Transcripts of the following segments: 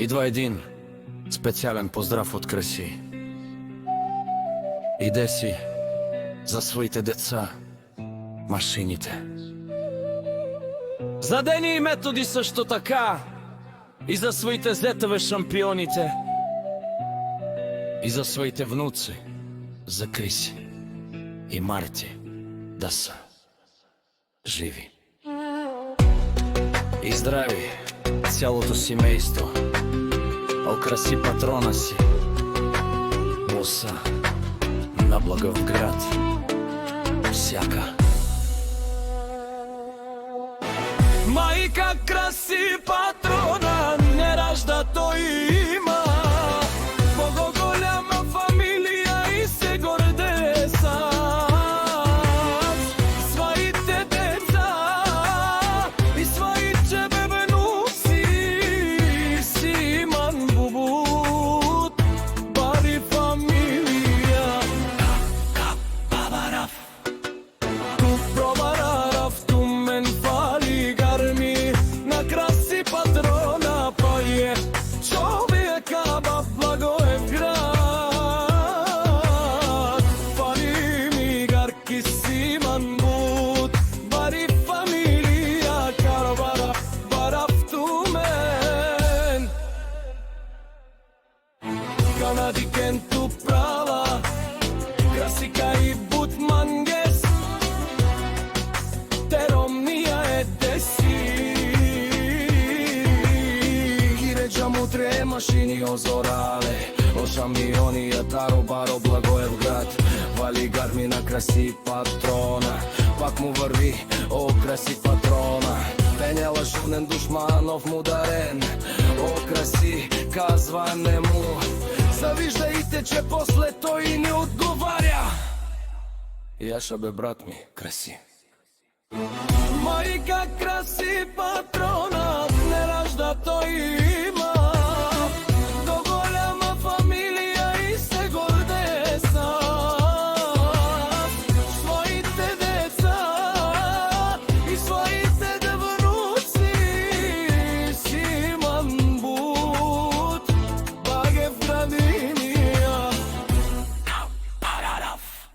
Идва един специален поздрав от Краси. Иде си за своите деца, машините. За Дени и Методи също така, и за своите зетове шампионите, и за своите внуци, за Криси и Марти да са живи и здрави цялото семейство. Окраси патрона си, боса на Благоевград, всяка. Майка краси патрона, не ражда, той има много голяма фамилия и се гордее сам своите деца и своите бебенуци. Симан Бубут, бари фамилия. Бабарав, тук пробарав, ту мен фали гарми на краси патрона, пое човека в Благоевград. Фали ми гарки Симан Бут, бари фамилия, карбара барав ту мен. Канади кенту права, красика и бут мангес, теромния е деси. Гиреджам утре машини озорале, о шампиония Таро Баро Благоевград. Вали гарми на краси патрона, пак му върви, о краси патрона. Пеняла шумнен душманов му дарен, о краси казва не му. Завиждайте, че после той не отговаря. Яша бе, брат ми, краси. Майка краси патрона, не ражда, той има до голяма фамилия и се гордее сам своите деца и своите внуци. Симан Бут, Благоевградиния. Парарав.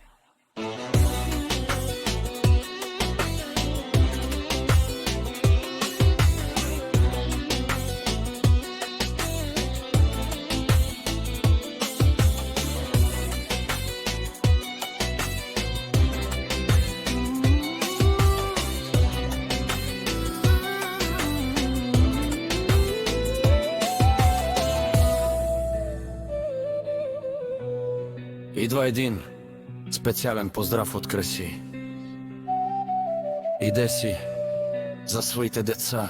Идва един специален поздрав от Краси. Иде си за своите деца,